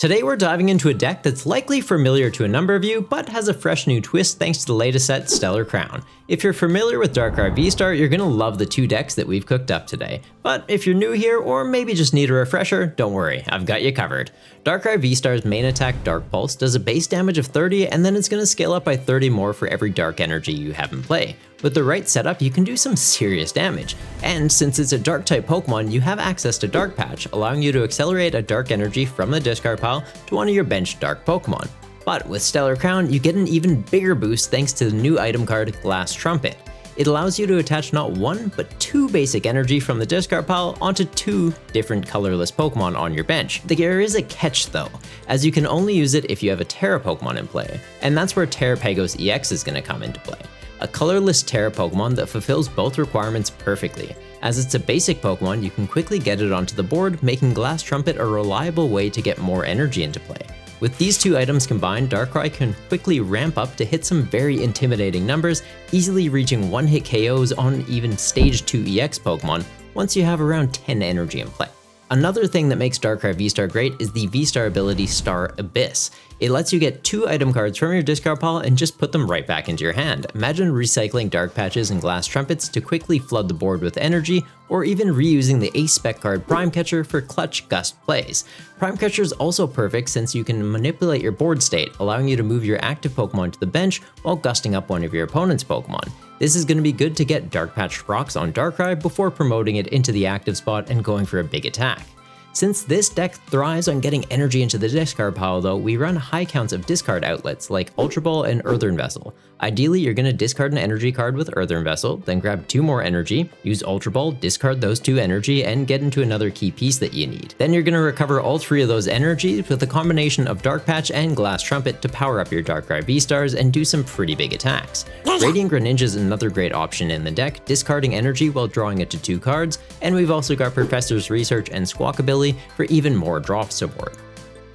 Today we're diving into a deck that's likely familiar to a number of you, but has a fresh new twist thanks to the latest set, Stellar Crown. If you're familiar with Darkrai VSTAR, you're gonna love the two decks that we've cooked up today. But if you're new here, or maybe just need a refresher, don't worry, I've got you covered. Darkrai VSTAR's main attack, Dark Pulse, does a base damage of 30, and then it's gonna scale up by 30 more for every dark energy you have in play. With the right setup, you can do some serious damage. And since it's a dark type Pokemon, you have access to Dark Patch, allowing you to accelerate a dark energy from the discard pile to one of your bench dark Pokemon. But with Stellar Crown, you get an even bigger boost thanks to the new item card, Glass Trumpet. It allows you to attach not one, but two basic energy from the discard pile onto two different colorless Pokemon on your bench. There is a catch though, as you can only use it if you have a Terra Pokemon in play, and that's where Terapagos EX is going to come into play. A colorless Terra Pokemon that fulfills both requirements perfectly. As it's a basic Pokemon, you can quickly get it onto the board, making Glass Trumpet a reliable way to get more energy into play. With these two items combined, Darkrai can quickly ramp up to hit some very intimidating numbers, easily reaching one-hit KOs on even Stage 2 EX Pokemon once you have around 10 energy in play. Another thing that makes Darkrai VSTAR great is the VSTAR ability Star Abyss. It lets you get two item cards from your discard pile and just put them right back into your hand. Imagine recycling Dark Patches and Glass Trumpets to quickly flood the board with energy, or even reusing the Ace Spec card Prime Catcher for clutch gust plays. Prime Catcher is also perfect since you can manipulate your board state, allowing you to move your active Pokemon to the bench while gusting up one of your opponent's Pokemon. This is going to be good to get Dark Patch rocks on Darkrai before promoting it into the active spot and going for a big attack. Since this deck thrives on getting energy into the discard pile though, we run high counts of discard outlets like Ultra Ball and Earthen Vessel. Ideally, you're going to discard an energy card with Earthen Vessel, then grab two more energy, use Ultra Ball, discard those two energy, and get into another key piece that you need. Then you're going to recover all three of those energies with a combination of Dark Patch and Glass Trumpet to power up your Darkrai V-Stars and do some pretty big attacks. Radiant Greninja is another great option in the deck, discarding energy while drawing it to two cards, and we've also got Professor's Research and Squawkabilly for even more draw support.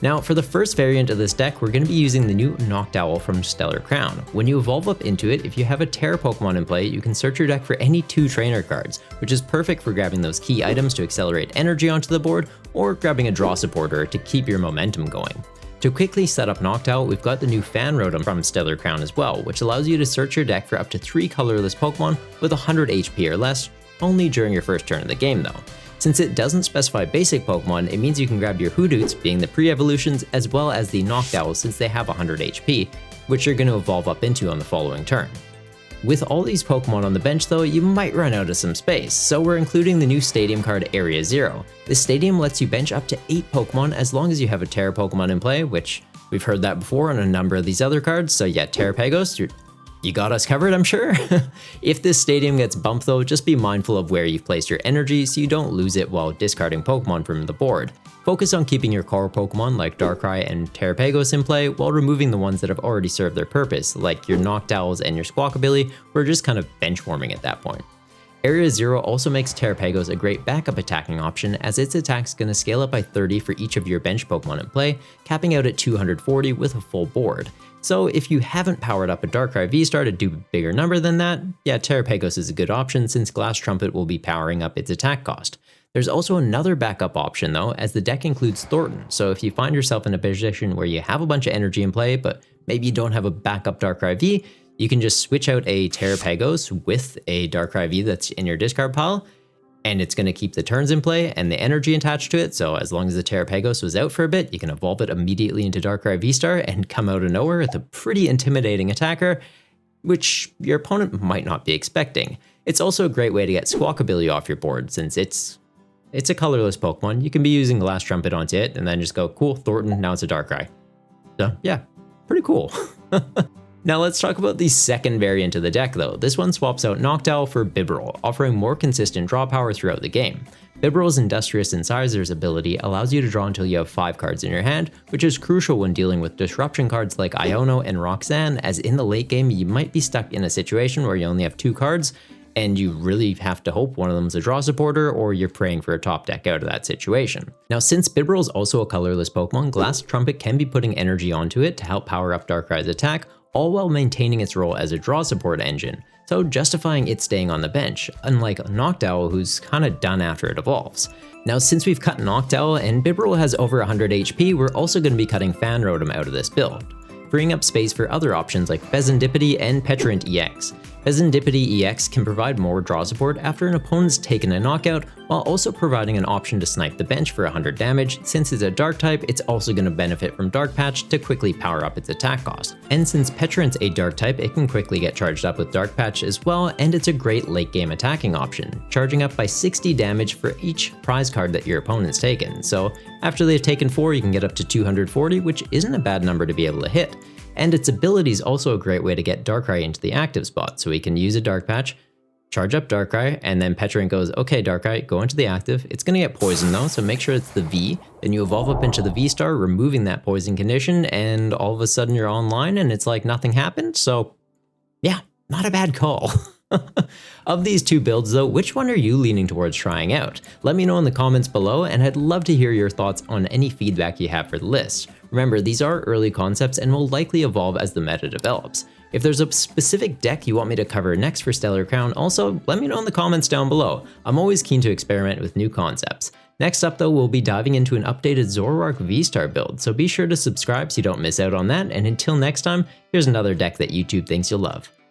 Now, for the first variant of this deck, we're going to be using the new Noctowl from Stellar Crown. When you evolve up into it, if you have a Terra Pokemon in play, you can search your deck for any two trainer cards, which is perfect for grabbing those key items to accelerate energy onto the board, or grabbing a draw supporter to keep your momentum going. To quickly set up Noctowl, we've got the new Fan Rotom from Stellar Crown as well, which allows you to search your deck for up to 3 colorless Pokemon with 100 HP or less, only during your first turn of the game though. Since it doesn't specify basic Pokemon, it means you can grab your Hoodoots, being the pre-evolutions, as well as the Noctowl since they have 100 HP, which you're going to evolve up into on the following turn. With all these Pokemon on the bench though, you might run out of some space, so we're including the new Stadium card Area 0. This Stadium lets you bench up to 8 Pokemon as long as you have a Terra Pokemon in play, which we've heard that before on a number of these other cards, so yeah, Terapagos, you got us covered, I'm sure. If this Stadium gets bumped though, just be mindful of where you've placed your energy so you don't lose it while discarding Pokemon from the board. Focus on keeping your core Pokemon like Darkrai and Terapagos in play while removing the ones that have already served their purpose, like your Noctowls and your Squawkabilly, who are just kind of bench warming at that point. Area 0 also makes Terapagos a great backup attacking option, as its attack's going to scale up by 30 for each of your bench Pokemon in play, capping out at 240 with a full board. So if you haven't powered up a Darkrai V-Star to do a bigger number than that, yeah, Terapagos is a good option since Glass Trumpet will be powering up its attack cost. There's also another backup option though, as the deck includes Thornton, so if you find yourself in a position where you have a bunch of energy in play, but maybe you don't have a backup Darkrai V, you can just switch out a Terapagos with a Darkrai V that's in your discard pile, and it's going to keep the turns in play and the energy attached to it, so as long as the Terapagos was out for a bit, you can evolve it immediately into Darkrai V-Star and come out of nowhere with a pretty intimidating attacker, which your opponent might not be expecting. It's also a great way to get Squawkabilly off your board, since it's a colorless Pokemon. You can be using Glass Trumpet onto it, and then just go, cool, Thornton, now it's a Darkrai. So yeah, pretty cool. Now let's talk about the second variant of the deck though. This one swaps out Noctowl for Bibarel, offering more consistent draw power throughout the game. Bibarel's Industrious Incisors ability allows you to draw until you have 5 cards in your hand, which is crucial when dealing with disruption cards like Iono and Roxanne, as in the late game you might be stuck in a situation where you only have 2 cards, and you really have to hope one of them is a draw supporter or you're praying for a top deck out of that situation. Now since Bibarel is also a colorless Pokemon, Glass Trumpet can be putting energy onto it to help power up Darkrai's attack, all while maintaining its role as a draw support engine, so justifying it staying on the bench, unlike Noctowl who's kinda done after it evolves. Now since we've cut Noctowl and Bibarel has over 100 HP, we're also going to be cutting Fan Rotom out of this build, freeing up space for other options like Bezendipity and Petrant EX. Bezendipity EX can provide more draw support after an opponent's taken a knockout, while also providing an option to snipe the bench for 100 damage. Since it's a dark type, it's also going to benefit from Dark Patch to quickly power up its attack cost. And since Petrant's a dark type, it can quickly get charged up with Dark Patch as well, and it's a great late game attacking option, charging up by 60 damage for each prize card that your opponent's taken. So after they've taken 4, you can get up to 240, which isn't a bad number to be able to hit. And its ability is also a great way to get Darkrai into the active spot, so we can use a Dark Patch, charge up Darkrai, and then Petrant goes, okay Darkrai, go into the active. It's gonna get poisoned though, so make sure it's the V. Then you evolve up into the V-Star, removing that poison condition, and all of a sudden you're online and it's like nothing happened, so yeah, not a bad call. Of these two builds though, which one are you leaning towards trying out? Let me know in the comments below, and I'd love to hear your thoughts on any feedback you have for the list. Remember, these are early concepts and will likely evolve as the meta develops. If there's a specific deck you want me to cover next for Stellar Crown, also let me know in the comments down below. I'm always keen to experiment with new concepts. Next up though, we'll be diving into an updated Zoroark V-Star build, so be sure to subscribe so you don't miss out on that, and until next time, here's another deck that YouTube thinks you'll love.